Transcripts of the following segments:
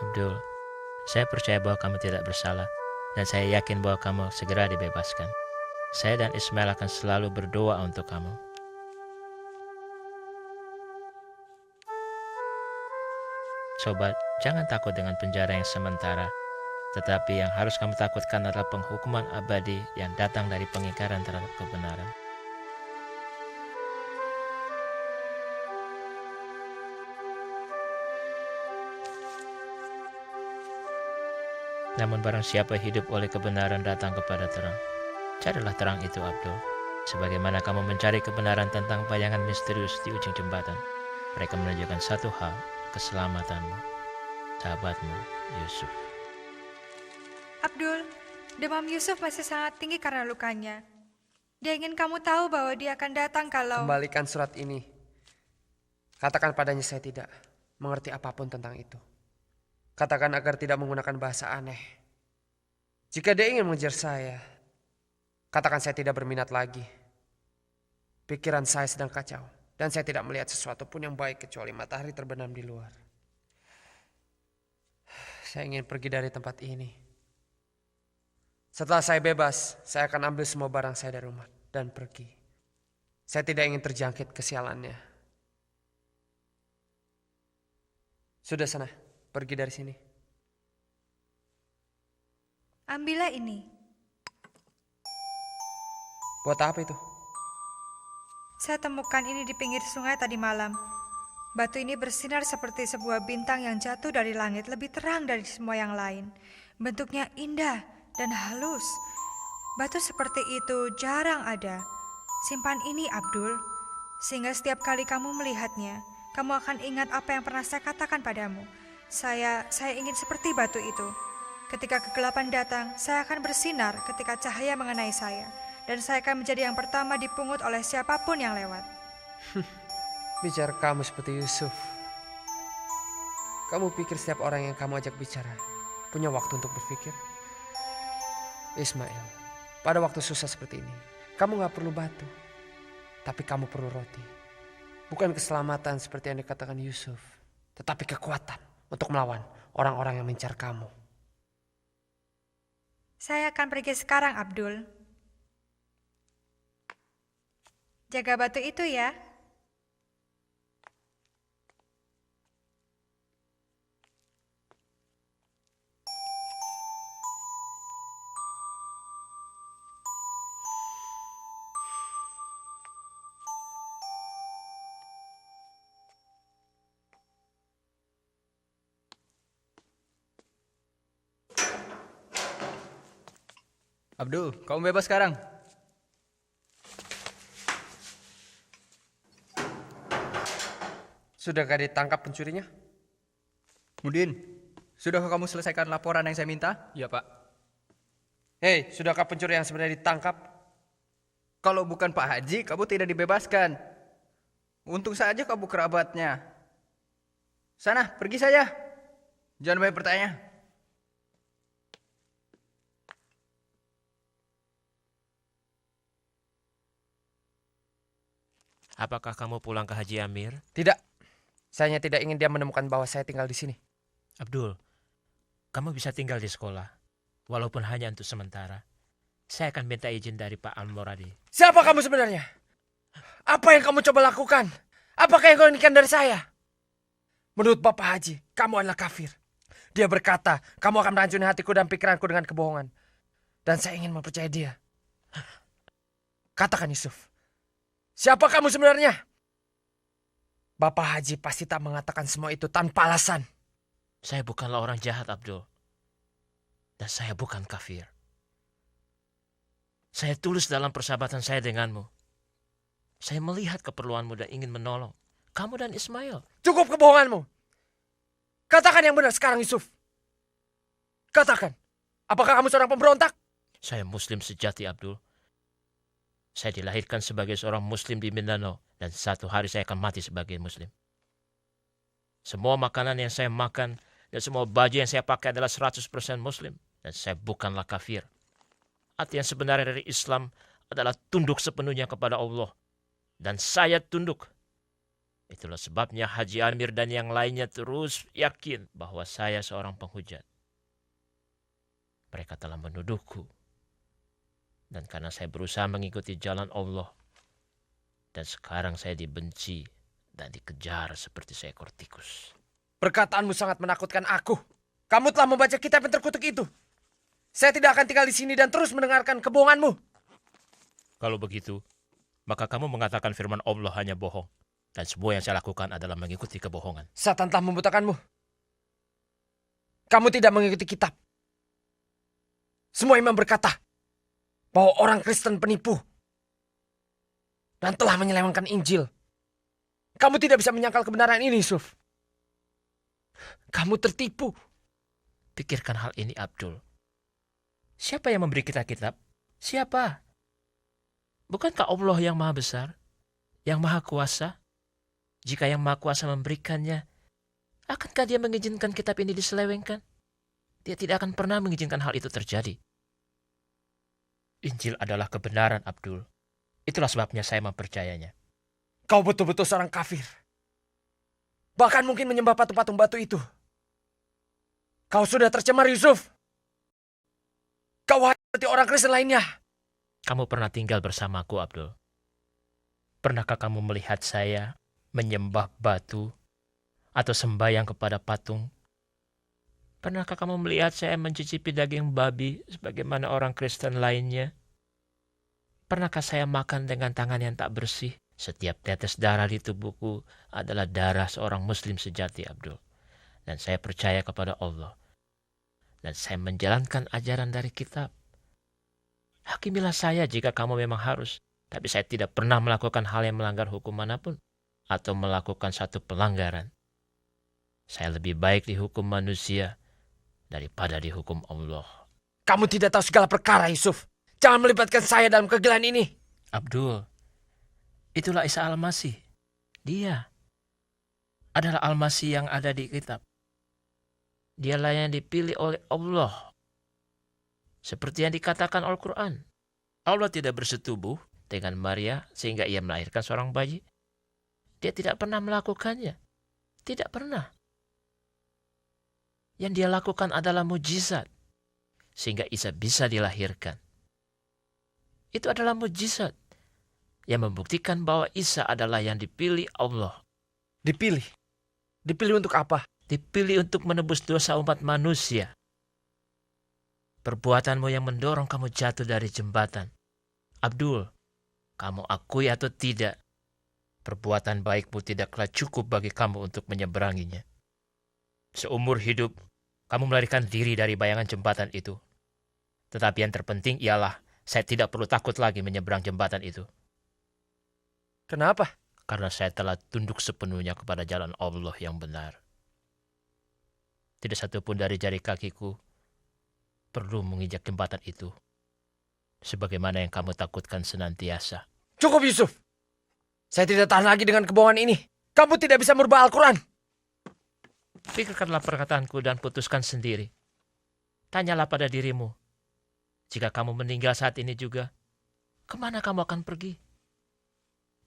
Abdul, saya percaya bahwa kamu tidak bersalah, dan saya yakin bahwa kamu segera dibebaskan. Saya dan Ismail akan selalu berdoa untuk kamu. Sobat, jangan takut dengan penjara yang sementara, tetapi yang harus kamu takutkan adalah penghukuman abadi yang datang dari pengingkaran terhadap kebenaran. Namun barang siapa hidup oleh kebenaran datang kepada terang. Carilah terang itu, Abdul. Sebagaimana kamu mencari kebenaran tentang bayangan misterius di ujung jembatan, mereka menunjukkan satu hal, keselamatanmu. Sahabatmu, Yusuf. Abdul, demam Yusuf masih sangat tinggi karena lukanya. Dia ingin kamu tahu bahwa dia akan datang kalau... Kembalikan surat ini. Katakan padanya saya tidak mengerti apapun tentang itu. Katakan agar tidak menggunakan bahasa aneh. Jika dia ingin mengejar saya, katakan saya tidak berminat lagi. Pikiran saya sedang kacau, dan saya tidak melihat sesuatu pun yang baik kecuali matahari terbenam di luar. Saya ingin pergi dari tempat ini. Setelah saya bebas, saya akan ambil semua barang saya dari rumah dan pergi. Saya tidak ingin terjangkit kesialannya. Sudah sana, pergi dari sini. Ambillah ini. Buat apa itu? Saya temukan ini di pinggir sungai tadi malam. Batu ini bersinar seperti sebuah bintang yang jatuh dari langit, lebih terang dari semua yang lain. Bentuknya indah dan halus. Batu seperti itu jarang ada. Simpan ini, Abdul. Sehingga setiap kali kamu melihatnya, kamu akan ingat apa yang pernah saya katakan padamu. Saya ingin seperti batu itu. Ketika kegelapan datang, saya akan bersinar ketika cahaya mengenai saya. Dan saya akan menjadi yang pertama dipungut oleh siapapun yang lewat. Bicara kamu seperti Yusuf. Kamu pikir setiap orang yang kamu ajak bicara punya waktu untuk berpikir? Ismail, pada waktu susah seperti ini, kamu gak perlu batu, tapi kamu perlu roti. Bukan keselamatan seperti yang dikatakan Yusuf, tetapi kekuatan untuk melawan orang-orang yang mencar kamu. Saya akan pergi sekarang, Abdul. Jaga batu itu ya. Abdul, kamu bebas sekarang. Sudahkah ditangkap pencurinya? Mudin, sudahkah kamu selesaikan laporan yang saya minta? Iya, Pak. Hei, sudahkah pencuri yang sebenarnya ditangkap? Kalau bukan Pak Haji, kamu tidak dibebaskan. Untung saja kamu kerabatnya. Sana, pergi saja. Jangan banyak bertanya. Apakah kamu pulang ke Haji Amir? Tidak. Saya hanya tidak ingin dia menemukan bahwa saya tinggal di sini. Abdul, kamu bisa tinggal di sekolah, walaupun hanya untuk sementara. Saya akan minta izin dari Pak Al-Muradi. Siapa kamu sebenarnya? Apa yang kamu coba lakukan? Apakah yang kau inginkan dari saya? Menurut Bapak Haji, kamu adalah kafir. Dia berkata, kamu akan meracuni hatiku dan pikiranku dengan kebohongan. Dan saya ingin mempercayai dia. Katakan Yusuf, siapa kamu sebenarnya? Bapak Haji pasti tak mengatakan semua itu tanpa alasan. Saya bukanlah orang jahat, Abdul. Dan saya bukan kafir. Saya tulus dalam persahabatan saya denganmu. Saya melihat keperluanmu dan ingin menolong kamu dan Ismail. Cukup kebohonganmu. Katakan yang benar sekarang, Yusuf. Katakan, apakah kamu seorang pemberontak? Saya Muslim sejati, Abdul. Saya dilahirkan sebagai seorang Muslim di Mindanao, dan satu hari saya akan mati sebagai Muslim. Semua makanan yang saya makan dan semua baju yang saya pakai adalah 100% Muslim, dan saya bukanlah kafir. Arti yang sebenarnya dari Islam adalah tunduk sepenuhnya kepada Allah. Dan saya tunduk. Itulah sebabnya Haji Amir dan yang lainnya terus yakin bahwa saya seorang penghujat. Mereka telah menuduhku. Dan karena saya berusaha mengikuti jalan Allah, dan sekarang saya dibenci dan dikejar seperti seekor tikus. Perkataanmu sangat menakutkan aku. Kamu telah membaca kitab yang terkutuk itu. Saya tidak akan tinggal di sini dan terus mendengarkan kebohonganmu. Kalau begitu, maka kamu mengatakan firman Allah hanya bohong. Dan semua yang saya lakukan adalah mengikuti kebohongan. Satan telah membutakanmu. Kamu tidak mengikuti kitab. Semua imam berkata bahwa orang Kristen penipu dan telah menyelewengkan Injil. Kamu tidak bisa menyangkal kebenaran ini, Yusuf. Kamu tertipu. Pikirkan hal ini, Abdul. Siapa yang memberi kita kitab? Siapa? Bukankah Allah yang maha besar? Yang maha kuasa? Jika yang maha kuasa memberikannya, akankah dia mengizinkan kitab ini diselewengkan? Dia tidak akan pernah mengizinkan hal itu terjadi. Injil adalah kebenaran, Abdul. Itulah sebabnya saya mempercayainya. Kau betul-betul seorang kafir. Bahkan mungkin menyembah patung-patung batu itu. Kau sudah tercemar, Yusuf. Kau seperti orang Kristen lainnya. Kamu pernah tinggal bersamaku, Abdul. Pernahkah kamu melihat saya menyembah batu atau sembahyang kepada patung? Pernahkah kamu melihat saya mencicipi daging babi sebagaimana orang Kristen lainnya? Pernahkah saya makan dengan tangan yang tak bersih? Setiap tetes darah di tubuhku adalah darah seorang Muslim sejati, Abdul. Dan saya percaya kepada Allah. Dan saya menjalankan ajaran dari kitab. Hakimilah saya jika kamu memang harus. Tapi saya tidak pernah melakukan hal yang melanggar hukum manapun. Atau melakukan satu pelanggaran. Saya lebih baik dihukum manusia daripada dihukum Allah. Kamu tidak tahu segala perkara, Yusuf. Jangan melibatkan saya dalam kegelapan ini. Abdul, itulah Isa Al-Masih. Dia adalah Al-Masih yang ada di kitab. Dialah yang dipilih oleh Allah. Seperti yang dikatakan Al-Quran. Allah tidak bersetubuh dengan Maria sehingga ia melahirkan seorang bayi. Dia tidak pernah melakukannya. Tidak pernah. Yang dia lakukan adalah mujizat. Sehingga Isa bisa dilahirkan. Itu adalah mujizat. Yang membuktikan bahwa Isa adalah yang dipilih Allah. Dipilih? Dipilih untuk apa? Dipilih untuk menebus dosa umat manusia. Perbuatanmu yang mendorong kamu jatuh dari jembatan. Abdul, kamu akui atau tidak, perbuatan baikmu tidaklah cukup bagi kamu untuk menyeberanginya. Seumur hidup, kamu melarikan diri dari bayangan jembatan itu. Tetapi yang terpenting ialah, saya tidak perlu takut lagi menyeberang jembatan itu. Kenapa? Karena saya telah tunduk sepenuhnya kepada jalan Allah yang benar. Tidak satupun dari jari kakiku perlu menginjak jembatan itu. Sebagaimana yang kamu takutkan senantiasa. Cukup, Yusuf. Saya tidak tahan lagi dengan kebohongan ini. Kamu tidak bisa merubah Al-Quran. Pikirkanlah perkataanku dan putuskan sendiri. Tanyalah pada dirimu. Jika kamu meninggal saat ini juga, kemana kamu akan pergi?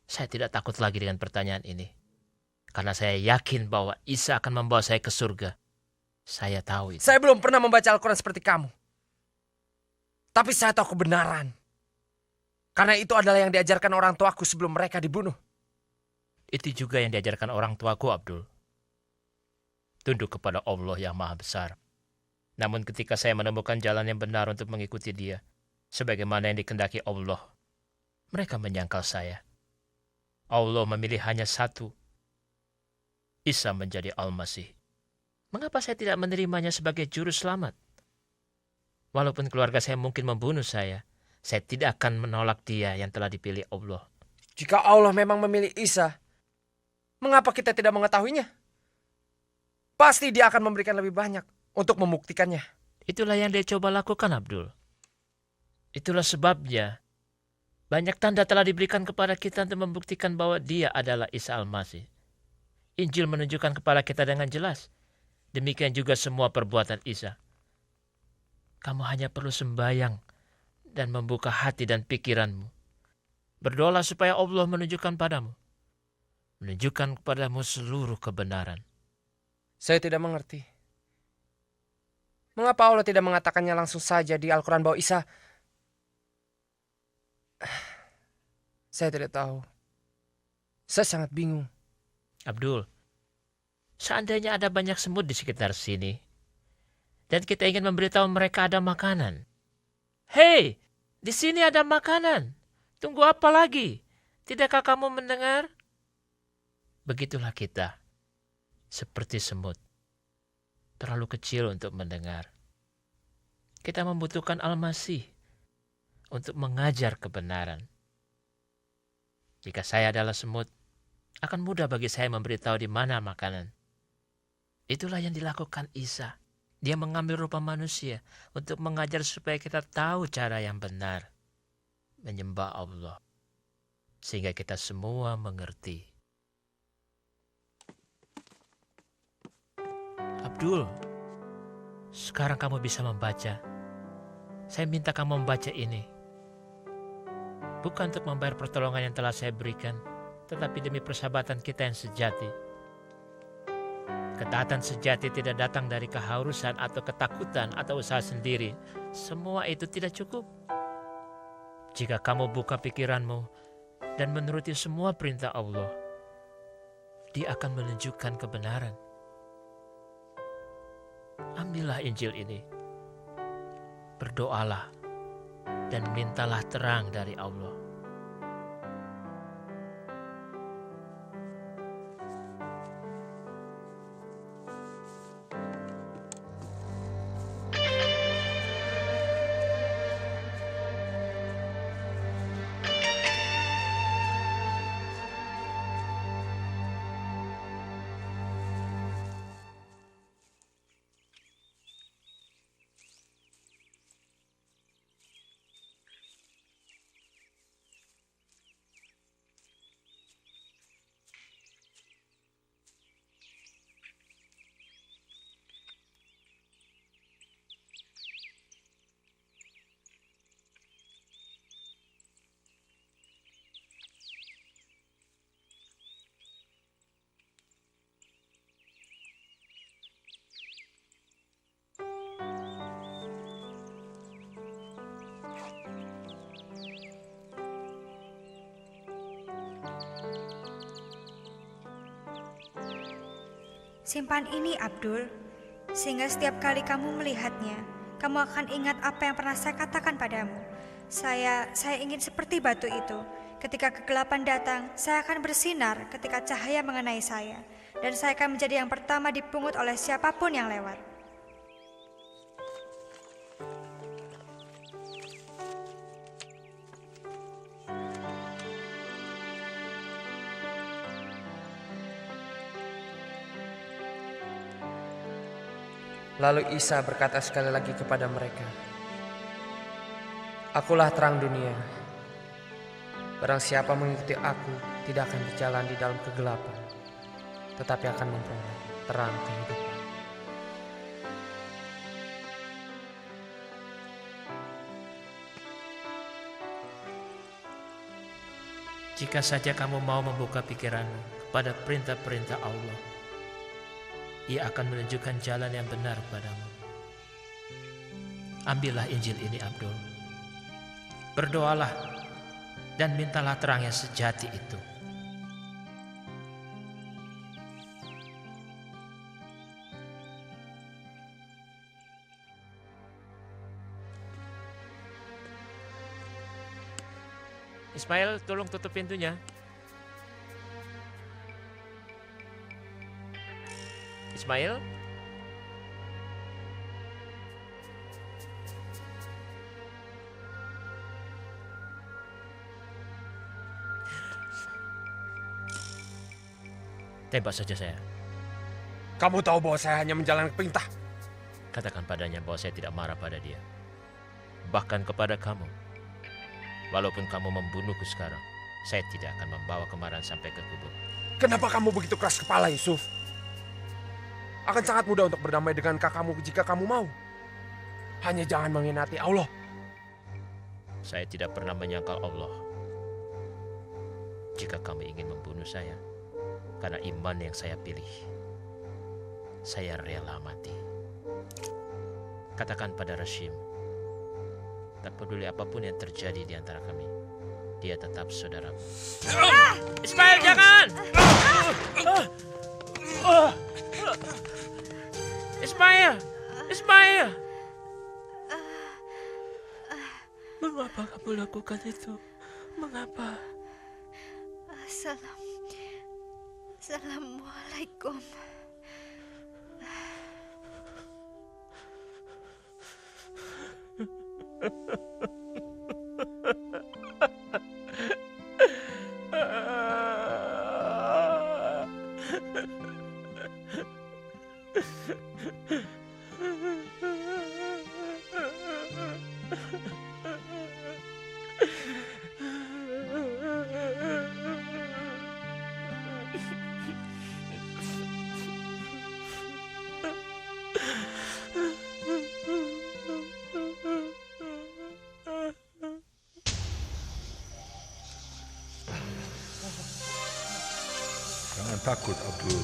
Saya tidak takut lagi dengan pertanyaan ini. Karena saya yakin bahwa Isa akan membawa saya ke surga. Saya tahu itu. Saya belum pernah membaca Al-Quran seperti kamu. Tapi saya tahu kebenaran. Karena itu adalah yang diajarkan orang tuaku sebelum mereka dibunuh. Itu juga yang diajarkan orang tuaku, Abdul. Tunduk kepada Allah yang maha besar. Namun ketika saya menemukan jalan yang benar untuk mengikuti dia, sebagaimana yang dikehendaki Allah, mereka menyangkal saya. Allah memilih hanya satu. Isa menjadi Al-Masih. Mengapa saya tidak menerimanya sebagai juru selamat? Walaupun keluarga saya mungkin membunuh saya tidak akan menolak dia yang telah dipilih Allah. Jika Allah memang memilih Isa, mengapa kita tidak mengetahuinya? Pasti dia akan memberikan lebih banyak untuk membuktikannya. Itulah yang dia coba lakukan, Abdul. Itulah sebabnya banyak tanda telah diberikan kepada kita untuk membuktikan bahwa dia adalah Isa Al-Masih. Injil menunjukkan kepada kita dengan jelas. Demikian juga semua perbuatan Isa. Kamu hanya perlu sembahyang dan membuka hati dan pikiranmu. Berdoalah supaya Allah menunjukkan padamu. menunjukkan kepadamu seluruh kebenaran. Saya tidak mengerti. Mengapa Allah tidak mengatakannya langsung saja di Al-Quran bahwa Isa... Saya tidak tahu. Saya sangat bingung. Abdul, seandainya ada banyak semut di sekitar sini, dan kita ingin memberitahu mereka ada makanan. Hei, di sini ada makanan. Tunggu apa lagi? Tidakkah kamu mendengar? Begitulah kita, seperti semut. Terlalu kecil untuk mendengar. Kita membutuhkan Al-Masih untuk mengajar kebenaran. Jika saya adalah semut, akan mudah bagi saya memberitahu di mana makanan. Itulah yang dilakukan Isa. Dia mengambil rupa manusia untuk mengajar supaya kita tahu cara yang benar menyembah Allah, sehingga kita semua mengerti. Abdul, sekarang kamu bisa membaca. Saya minta kamu membaca ini. Bukan untuk membayar pertolongan yang telah saya berikan, tetapi demi persahabatan kita yang sejati. Ketaatan sejati tidak datang dari kehausan atau ketakutan atau usaha sendiri. Semua itu tidak cukup. Jika kamu buka pikiranmu dan menuruti semua perintah Allah, Dia akan menunjukkan kebenaran. Ambillah Injil ini, berdoalah, dan mintalah terang dari Allah. Simpan ini, Abdul, sehingga setiap kali kamu melihatnya, kamu akan ingat apa yang pernah saya katakan padamu. Saya ingin seperti batu itu. Ketika kegelapan datang, saya akan bersinar ketika cahaya mengenai saya, dan saya akan menjadi yang pertama dipungut oleh siapapun yang lewat. Lalu Isa berkata sekali lagi kepada mereka, "Akulah terang dunia. Barang siapa mengikuti aku tidak akan berjalan di dalam kegelapan, tetapi akan memperoleh terang kehidupan." Jika saja kamu mau membuka pikiranmu kepada perintah-perintah Allah, Ia akan menunjukkan jalan yang benar padamu. Ambillah Injil ini, Abdul. Berdoalah dan mintalah terang yang sejati itu. Ismail, tolong tutup pintunya. Ismail? Tembak saja saya. Kamu tahu bahwa saya hanya menjalankan perintah. Katakan padanya bahwa saya tidak marah pada dia. Bahkan kepada kamu. Walaupun kamu membunuhku sekarang, saya tidak akan membawa kemarahan sampai ke kubur. Kenapa kamu begitu keras kepala, Yusuf? Akan sangat mudah untuk berdamai dengan kakakmu jika kamu mau. Hanya jangan mengkhianati Allah. Saya tidak pernah menyangkal Allah. Jika kamu ingin membunuh saya, Karena iman yang saya pilih, saya rela mati. Katakan pada Rashim, tak peduli apapun yang terjadi di antara kami, dia tetap saudaraku. Ismail, jangan! Ismail! Ismail! Mengapa kamu lakukan itu? Mengapa? Assalamualaikum. Jangan takut, Abdul.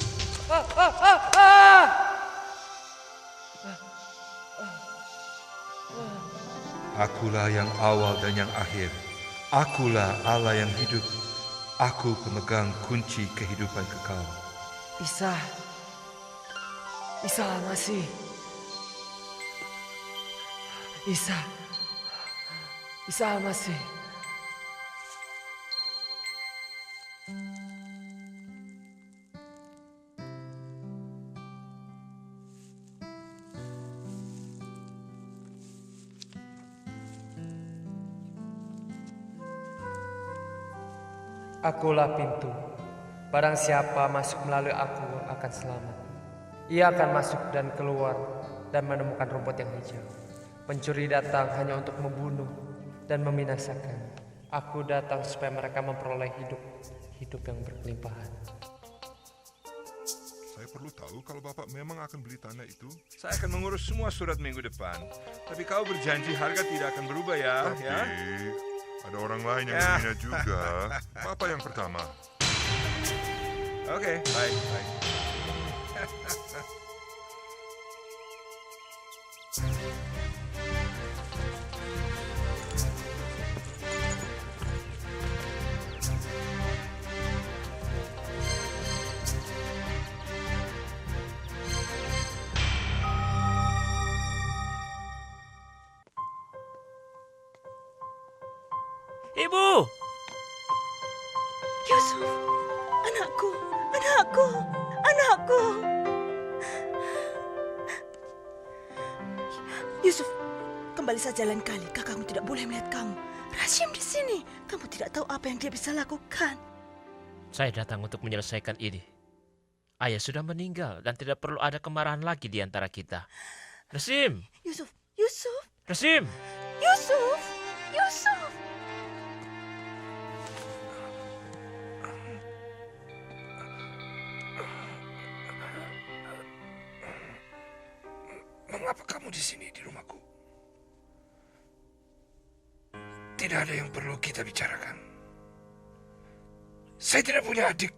Akulah yang awal dan yang akhir. Akulah Allah yang hidup. Aku pemegang kunci kehidupan kekal. Isa Al-Masih. Isa Al-Masih. Akulah pintu. Barang siapa masuk melalui aku akan selamat. Ia akan masuk dan keluar dan menemukan rumput yang hijau. Pencuri datang hanya untuk membunuh dan membinasakan. Aku datang supaya mereka memperoleh hidup yang berkelimpahan. Saya perlu tahu kalau Bapak memang akan beli tanah itu. Saya akan mengurus semua surat minggu depan. Tapi kau berjanji harga tidak akan berubah ya. Ada orang lain yang punya juga. Bapak yang pertama. Oke, baik. Ibu! Yusuf, anakku. Yusuf, kembali saja lain kali. Kakakmu tidak boleh melihat kamu. Rashim di sini. Kamu tidak tahu apa yang dia bisa lakukan. Saya datang untuk menyelesaikan ini. Ayah sudah meninggal dan tidak perlu ada kemarahan lagi di antara kita. Rashim! Yusuf. Rashim! Yusuf. Mengapa kamu di sini di rumahku? Tidak ada yang perlu kita bicarakan. Saya tidak punya adik.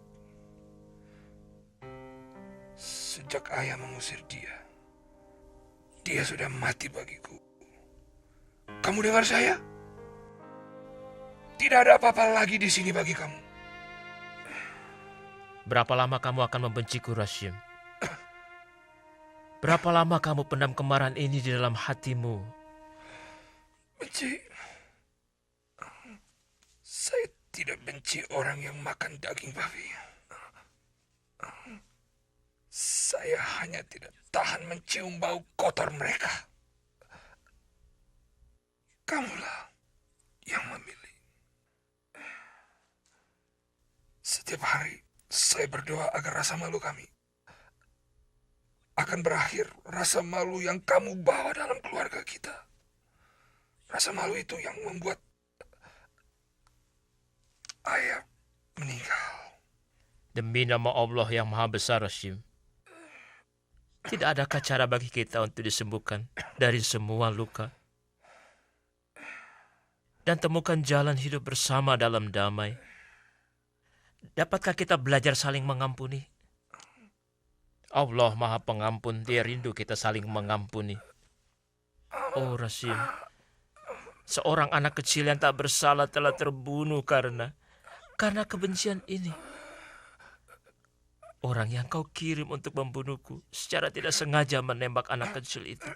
Sejak ayah mengusir dia sudah mati bagiku. Kamu dengar saya? Tidak ada apa-apa lagi di sini bagi kamu. Berapa lama kamu akan membenciku, Rashim? Berapa lama kamu pendam kemarahan ini di dalam hatimu? Benci? Saya tidak benci orang yang makan daging babi. Saya hanya tidak tahan mencium bau kotor mereka. Kamulah yang memilih. Setiap hari saya berdoa agar rasa malu kami akan berakhir. Rasa malu yang kamu bawa dalam keluarga kita. Rasa malu itu yang membuat ayah meninggal. Demi nama Allah yang Maha Besar, Rashim. Tidak adakah cara bagi kita untuk disembuhkan dari semua luka? Dan temukan jalan hidup bersama dalam damai. Dapatkah kita belajar saling mengampuni? Allah Maha Pengampun, Dia rindu kita saling mengampuni. Oh Rasim, seorang anak kecil yang tak bersalah telah terbunuh karena kebencian ini. Orang yang kau kirim untuk membunuhku secara tidak sengaja menembak anak kecil itu.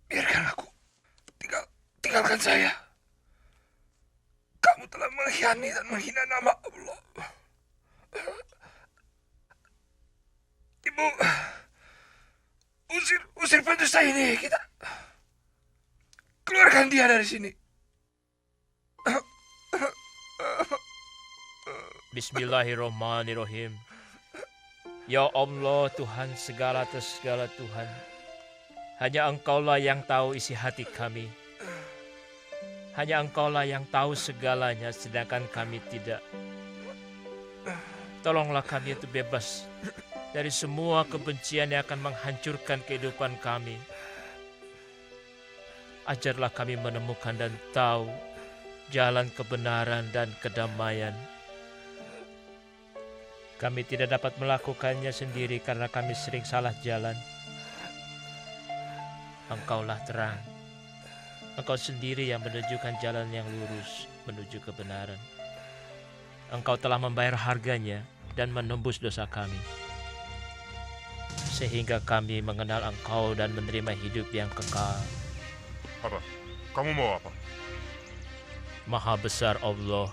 Biarkan aku. Tinggalkan saya. Kamu telah mengkhianati dan menghina nama Allah. Ibu, usir pendusta ini. Kita keluarkan dia dari sini. Bismillahirrahmanirrahim. Ya Allah, Tuhan segala atas segala Tuhan. Hanya Engkaulah yang tahu isi hati kami. Hanya Engkaulah yang tahu segalanya, sedangkan kami tidak. Tolonglah kami itu bebas dari semua kebencian yang akan menghancurkan kehidupan kami. Ajarlah kami menemukan dan tahu jalan kebenaran dan kedamaian. Kami tidak dapat melakukannya sendiri karena kami sering salah jalan. Engkaulah terang. Engkau sendiri yang menunjukkan jalan yang lurus menuju kebenaran. Engkau telah membayar harganya dan menembus dosa kami, sehingga kami mengenal Engkau dan menerima hidup yang kekal. Apa? Kamu mau apa? Maha besar Allah,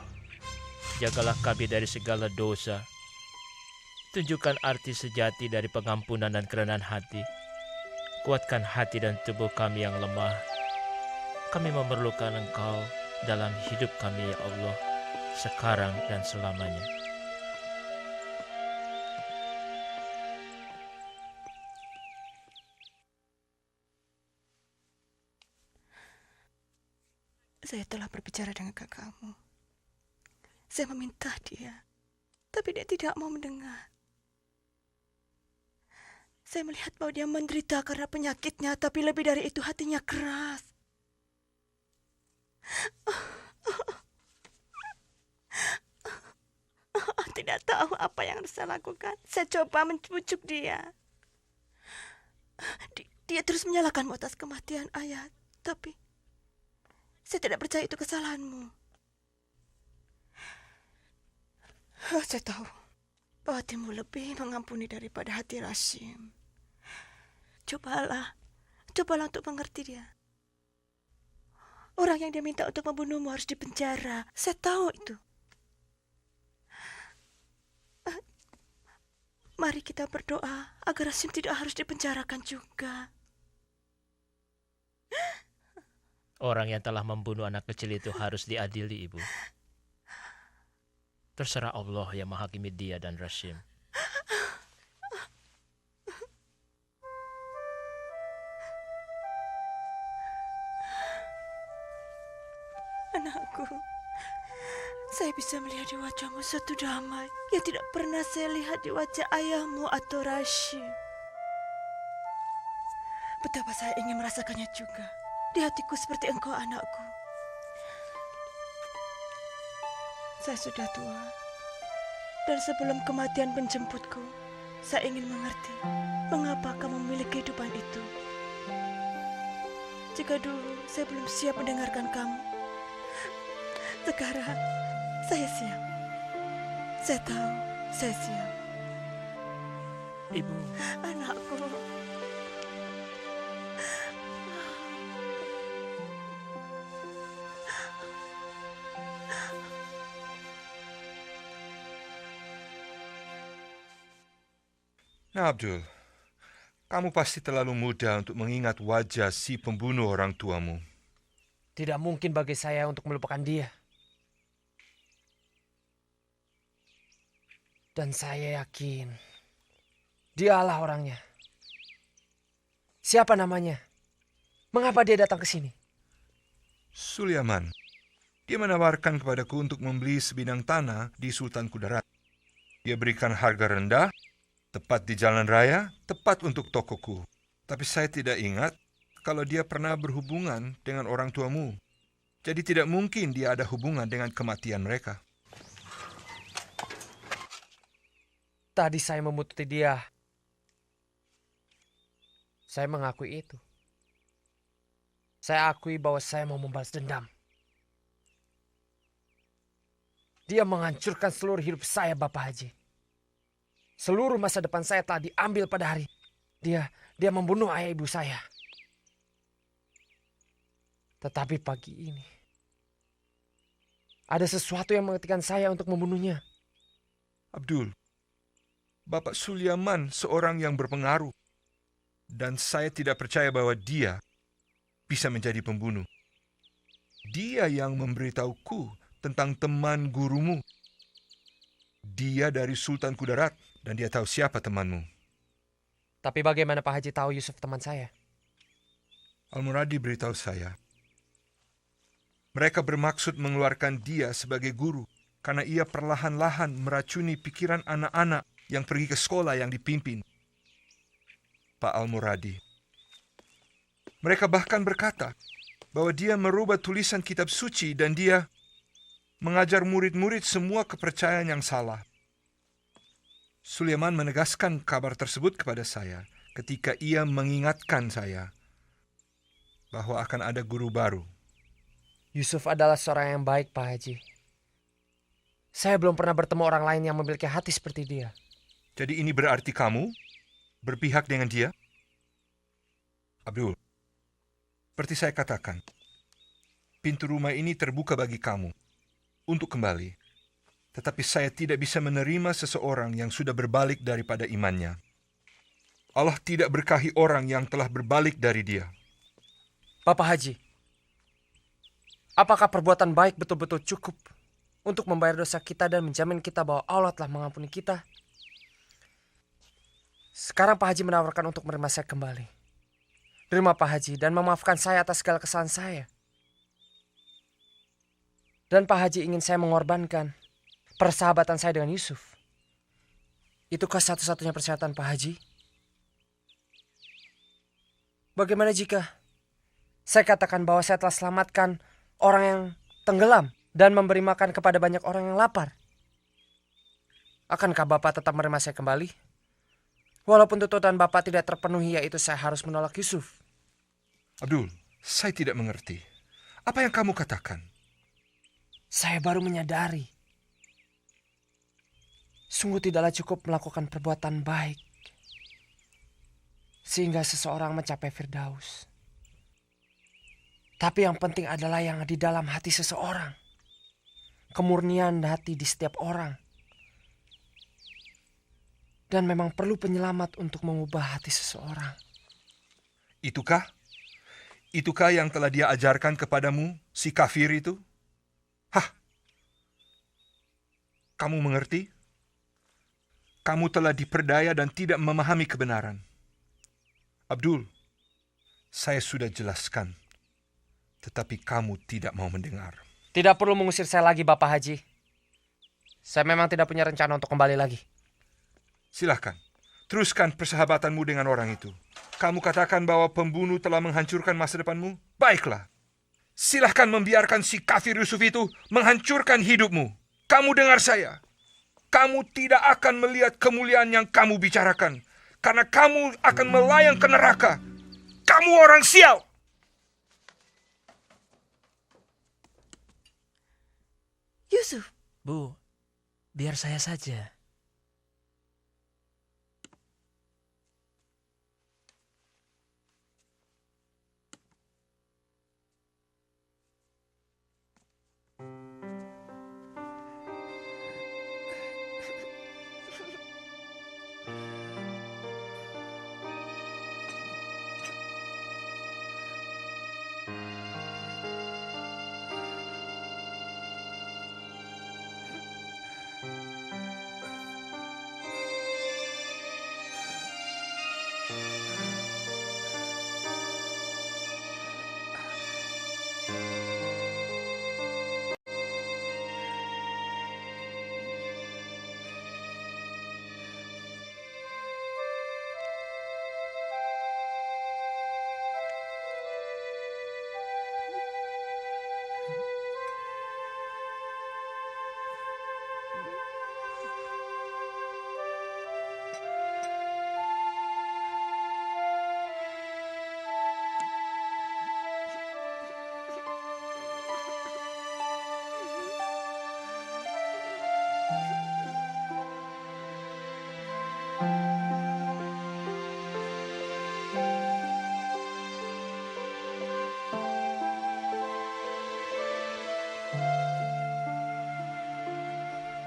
jagalah kami dari segala dosa. Tunjukkan arti sejati dari pengampunan dan kerendahan hati. Kuatkan hati dan tubuh kami yang lemah. Kami memerlukan Engkau dalam hidup kami, ya Allah, sekarang dan selamanya. Saya telah berbicara dengan kakakmu. Saya meminta dia, tapi dia tidak mau mendengar. Saya melihat bahwa dia menderita karena penyakitnya, tapi lebih dari itu hatinya keras. Tidak tahu apa yang harus saya lakukan. Saya coba membujuk dia. Dia terus menyalahkanmu atas kematian ayah, tapi saya tidak percaya itu kesalahanmu. Saya tahu bahwa hatimu lebih mengampuni daripada hati Rasim. Cobalah untuk mengerti dia. Orang yang dia minta untuk membunuhmu harus dipenjara. Saya tahu itu. Mari kita berdoa agar Rasim tidak harus dipenjarakan juga. Orang yang telah membunuh anak kecil itu harus diadili, Ibu. Terserah Allah yang menghakimi dia dan Rasim. Anakku, saya bisa melihat di wajahmu suatu damai yang tidak pernah saya lihat di wajah ayahmu atau Rasim. Betapa saya ingin merasakannya juga di hatiku seperti engkau, anakku. Saya sudah tua, dan sebelum kematian menjemputku, saya ingin mengerti mengapa kamu memilih kehidupan itu. Jika dulu saya belum siap mendengarkan kamu, sekarang saya siap. Saya tahu saya siap. Ibu, Anakku. Nah, Abdul, kamu pasti terlalu muda untuk mengingat wajah si pembunuh orang tuamu. Tidak mungkin bagi saya untuk melupakan dia. Dan saya yakin dialah orangnya. Siapa namanya? Mengapa dia datang ke sini? Sulaiman. Dia menawarkan kepadaku untuk membeli sebidang tanah di Sultan Kudarat. Dia berikan harga rendah, tepat di jalan raya, tepat untuk tokoku. Tapi saya tidak ingat kalau dia pernah berhubungan dengan orang tuamu. Jadi tidak mungkin dia ada hubungan dengan kematian mereka. Tadi saya membutuhkan dia. Saya mengakui itu. Saya akui bahwa saya mau membalas dendam. Dia menghancurkan seluruh hidup saya, Bapak Haji. Seluruh masa depan saya telah diambil pada hari. Dia membunuh ayah ibu saya. Tetapi pagi ini, ada sesuatu yang mengetikkan saya untuk membunuhnya. Abdul, Bapak Sulaiman seorang yang berpengaruh. Dan saya tidak percaya bahwa dia bisa menjadi pembunuh. Dia yang memberitahuku tentang teman gurumu. Dia dari Sultan Kudarat dan dia tahu siapa temanmu. Tapi bagaimana Pak Haji tahu Yusuf teman saya? Al-Muradi beritahu saya. Mereka bermaksud mengeluarkan dia sebagai guru karena ia perlahan-lahan meracuni pikiran anak-anak yang pergi ke sekolah yang dipimpin Pak Al-Muradi. Mereka bahkan berkata bahwa dia merubah tulisan kitab suci dan dia mengajar murid-murid semua kepercayaan yang salah. Sulaiman menegaskan kabar tersebut kepada saya ketika ia mengingatkan saya bahwa akan ada guru baru. Yusuf adalah seorang yang baik, Pak Haji. Saya belum pernah bertemu orang lain yang memiliki hati seperti dia. Jadi ini berarti kamu berpihak dengan dia? Abdul, seperti saya katakan, pintu rumah ini terbuka bagi kamu untuk kembali. Tetapi saya tidak bisa menerima seseorang yang sudah berbalik daripada imannya. Allah tidak berkahi orang yang telah berbalik dari dia. Bapak Haji, apakah perbuatan baik betul-betul cukup untuk membayar dosa kita dan menjamin kita bahwa Allah telah mengampuni kita? Sekarang Pak Haji menawarkan untuk menerima saya kembali. Terima Pak Haji dan memaafkan saya atas segala kesalahan saya. Dan Pak Haji ingin saya mengorbankan persahabatan saya dengan Yusuf. Itukah satu-satunya persyaratan Pak Haji? Bagaimana jika saya katakan bahwa saya telah selamatkan orang yang tenggelam dan memberi makan kepada banyak orang yang lapar? Akankah Bapak tetap menerima saya kembali? Walaupun tuntutan Bapak tidak terpenuhi, yaitu saya harus menolak Yusuf. Abdul, saya tidak mengerti. Apa yang kamu katakan? Saya baru menyadari. Sungguh tidaklah cukup melakukan perbuatan baik sehingga seseorang mencapai Firdaus. Tapi yang penting adalah yang di dalam hati seseorang. Kemurnian hati di setiap orang. Dan memang perlu penyelamat untuk mengubah hati seseorang. Itukah? Itukah yang telah dia ajarkan kepadamu, si kafir itu? Hah? Kamu mengerti? Kamu telah diperdaya dan tidak memahami kebenaran. Abdul, saya sudah jelaskan. Tetapi kamu tidak mau mendengar. Tidak perlu mengusir saya lagi, Bapak Haji. Saya memang tidak punya rencana untuk kembali lagi. Silahkan, teruskan persahabatanmu dengan orang itu. Kamu katakan bahwa pembunuh telah menghancurkan masa depanmu? Baiklah. Silahkan membiarkan si kafir Yusuf itu menghancurkan hidupmu. Kamu dengar saya. Kamu tidak akan melihat kemuliaan yang kamu bicarakan. Karena kamu akan melayang ke neraka. Kamu orang sial. Yusuf. Bu, biar saya saja.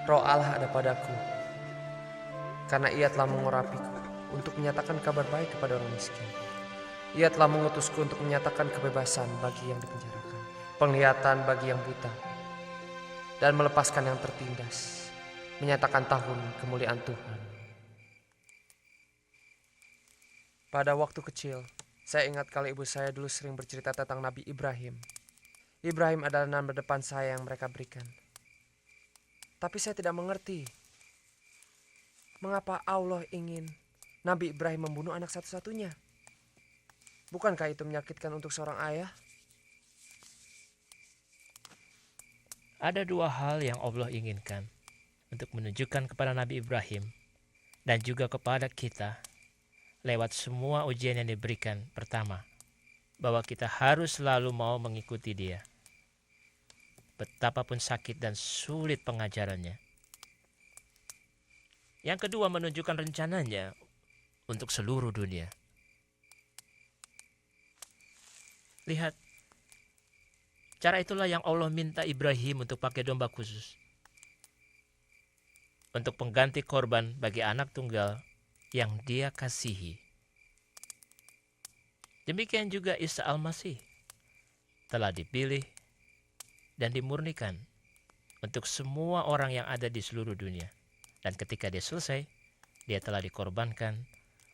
Roh Allah ada padaku, karena Ia telah mengurapiku untuk menyatakan kabar baik kepada orang miskin. Ia telah mengutusku untuk menyatakan kebebasan bagi yang dipenjarakan, penglihatan bagi yang buta, dan melepaskan yang tertindas, menyatakan tahun kemuliaan Tuhan. Pada waktu kecil, saya ingat kalau ibu saya dulu sering bercerita tentang Nabi Ibrahim. Ibrahim adalah nama depan saya yang mereka berikan. Tapi saya tidak mengerti mengapa Allah ingin Nabi Ibrahim membunuh anak satu-satunya. Bukankah itu menyakitkan untuk seorang ayah? Ada dua hal yang Allah inginkan untuk menunjukkan kepada Nabi Ibrahim dan juga kepada kita lewat semua ujian yang diberikan. Pertama, bahwa kita harus selalu mau mengikuti Dia. Betapapun sakit dan sulit pengajarannya. Yang kedua, menunjukkan rencananya untuk seluruh dunia. Lihat, cara itulah yang Allah minta Ibrahim untuk pakai domba khusus. Untuk pengganti korban bagi anak tunggal yang Dia kasihi. Demikian juga Isa Al-Masih telah dipilih dan dimurnikan untuk semua orang yang ada di seluruh dunia. Dan ketika Dia selesai, Dia telah dikorbankan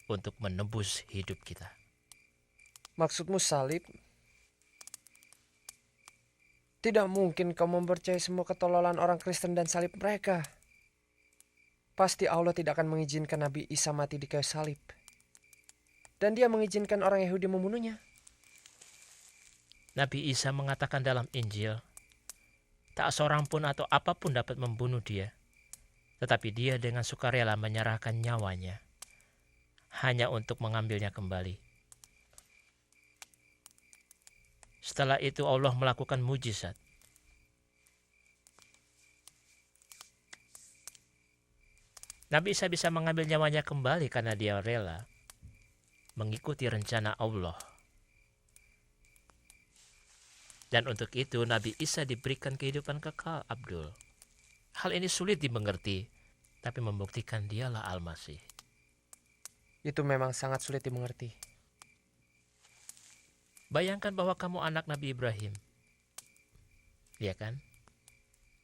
untuk menebus hidup kita. Maksudmu salib? Tidak mungkin kau mempercayai semua ketololan orang Kristen dan salib mereka. Pasti Allah tidak akan mengizinkan Nabi Isa mati di kayu salib. Dan Dia mengizinkan orang Yahudi membunuhnya. Nabi Isa mengatakan dalam Injil, tak seorang pun atau apapun dapat membunuh Dia, tetapi Dia dengan sukarela menyerahkan nyawanya hanya untuk mengambilnya kembali. Setelah itu Allah melakukan mujizat. Nabi Isa bisa mengambil nyawanya kembali karena Dia rela mengikuti rencana Allah. Dan untuk itu Nabi Isa diberikan kehidupan kekal, Abdul. Hal ini sulit dimengerti, tapi membuktikan Dialah Al-Masih. Itu memang sangat sulit dimengerti. Bayangkan bahwa kamu anak Nabi Ibrahim. Iya kan?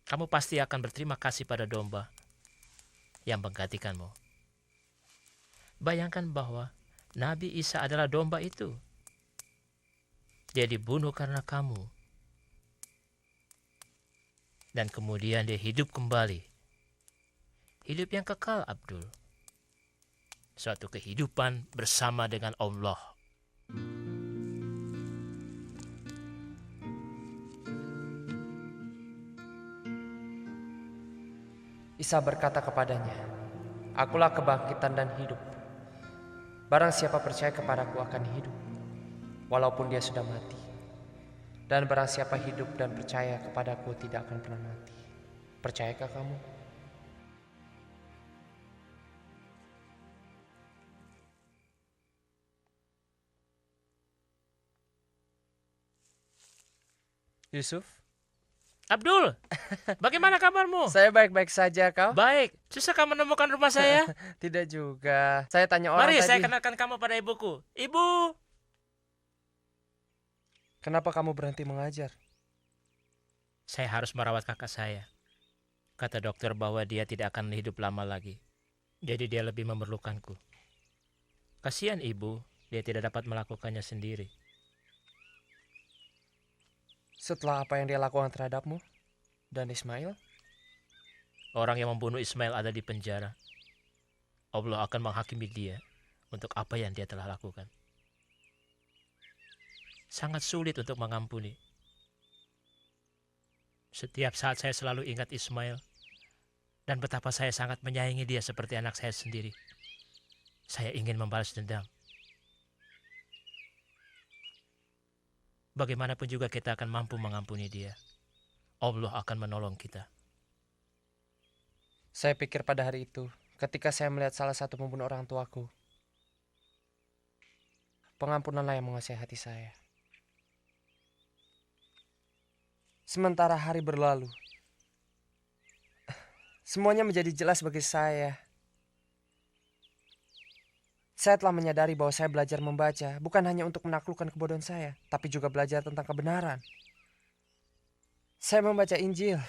Kamu pasti akan berterima kasih pada domba yang menggantikanmu. Bayangkan bahwa Nabi Isa adalah domba itu. Dia dibunuh karena kamu. Dan kemudian Dia hidup kembali. Hidup yang kekal, Abdul. Suatu kehidupan bersama dengan Allah. Isa berkata kepadanya, "Akulah kebangkitan dan hidup. Barang siapa percaya kepadaku akan hidup, walaupun dia sudah mati. Dan barang siapa hidup dan percaya kepadaku tidak akan pernah mati." Percayakah kamu? Yusuf? Abdul, bagaimana kabarmu? Saya baik-baik saja, kau? Baik, susahkah menemukan rumah saya? Tidak juga. Saya tanya orang Mari tadi. saya kenalkan kamu pada ibuku. Ibu! Kenapa kamu berhenti mengajar? Saya harus merawat kakak saya. Kata dokter bahwa dia tidak akan hidup lama lagi. Jadi dia lebih memerlukanku. Kasihan ibu, dia tidak dapat melakukannya sendiri. Setelah apa yang dia lakukan terhadapmu dan Ismail? Orang yang membunuh Ismail ada di penjara. Allah akan menghakimi dia untuk apa yang dia telah lakukan. Sangat sulit untuk mengampuni. Setiap saat saya selalu ingat Ismail dan betapa saya sangat menyayangi dia seperti anak saya sendiri. Saya ingin membalas dendam. Bagaimanapun juga kita akan mampu mengampuni dia. Allah akan menolong kita. Saya pikir pada hari itu, ketika saya melihat salah satu membunuh orang tuaku, pengampunanlah yang menguasai hati saya. Sementara hari berlalu, Semuanya menjadi jelas bagi saya. Saya telah menyadari bahwa saya belajar membaca bukan hanya untuk menaklukkan kebodohan saya, tapi juga belajar tentang kebenaran. Saya membaca Injil,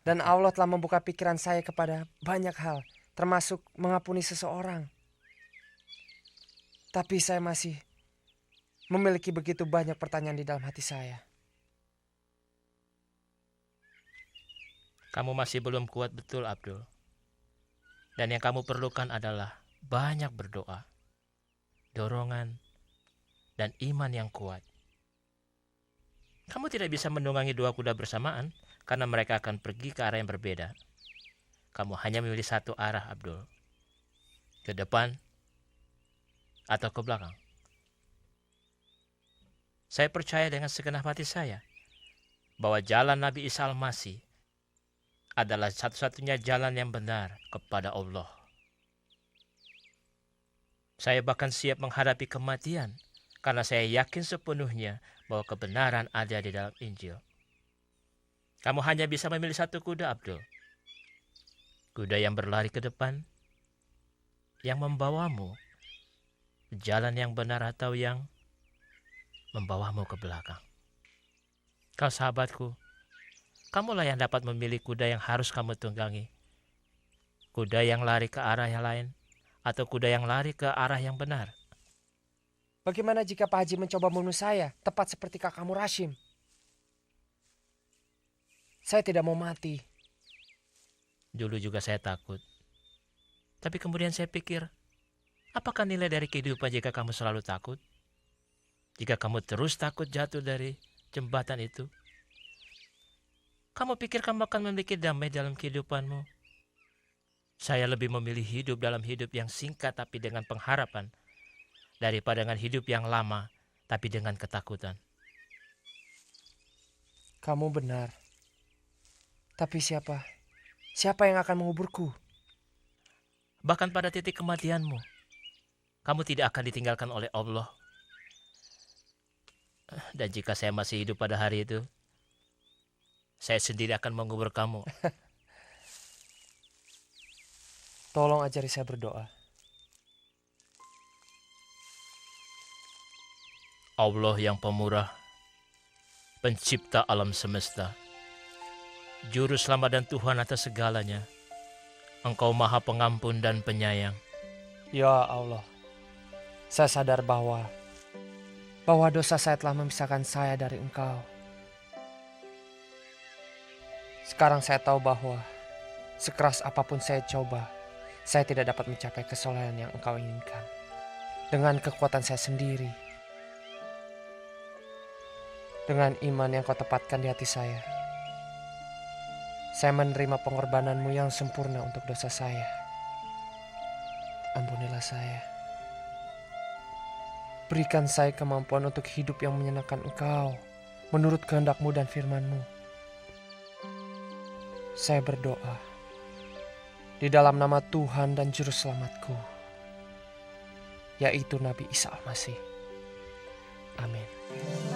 dan Allah telah membuka pikiran saya kepada banyak hal, termasuk mengampuni seseorang. Tapi saya masih memiliki begitu banyak pertanyaan di dalam hati saya. Kamu masih belum kuat betul, Abdul. Dan yang kamu perlukan adalah banyak berdoa, dorongan, dan iman yang kuat. Kamu tidak bisa menunggangi dua kuda bersamaan karena mereka akan pergi ke arah yang berbeda. Kamu hanya memilih satu arah, Abdul. Ke depan atau ke belakang. Saya percaya dengan segenap hati saya bahwa jalan Nabi Isa Al-Masih adalah satu-satunya jalan yang benar kepada Allah. Saya bahkan siap menghadapi kematian karena saya yakin sepenuhnya bahwa kebenaran ada di dalam Injil. Kamu hanya bisa memilih satu kuda, Abdul. Kuda yang berlari ke depan, yang membawamu ke jalan yang benar atau yang membawamu ke belakang. Kau sahabatku, kamulah yang dapat memilih kuda yang harus kamu tunggangi. Kuda yang lari ke arah yang lain atau kuda yang lari ke arah yang benar. Bagaimana jika Pak Haji mencoba membunuh saya, tepat seperti kakakmu Rashim? Saya tidak mau mati. Dulu juga saya takut. Tapi kemudian saya pikir, apakah nilai dari kehidupan jika kamu selalu takut? Jika kamu terus takut jatuh dari jembatan itu? Kamu pikir kamu akan memiliki damai dalam kehidupanmu? Saya lebih memilih hidup dalam hidup yang singkat tapi dengan pengharapan, daripada dengan hidup yang lama tapi dengan ketakutan. Kamu benar. Tapi siapa? Siapa yang akan menguburku? Bahkan pada titik kematianmu, kamu tidak akan ditinggalkan oleh Allah. Dan jika saya masih hidup pada hari itu, saya sendiri akan mengubur kamu. Tolong ajari saya berdoa. Allah yang pemurah, pencipta alam semesta, Juru Selamat dan Tuhan atas segalanya. Engkau Maha Pengampun dan Penyayang. Ya Allah, saya sadar bahwa dosa saya telah memisahkan saya dari Engkau. Sekarang saya tahu bahwa sekeras apapun saya coba, saya tidak dapat mencapai kesolehan yang Engkau inginkan. Dengan kekuatan saya sendiri, dengan iman yang Kau tempatkan di hati saya menerima pengorbanan-Mu yang sempurna untuk dosa saya. Ampunilah saya. Berikan saya kemampuan untuk hidup yang menyenangkan Engkau, menurut kehendak-Mu dan firman-Mu. Saya berdoa di dalam nama Tuhan dan Juru Selamatku, yaitu Nabi Isa Al-Masih. Amin.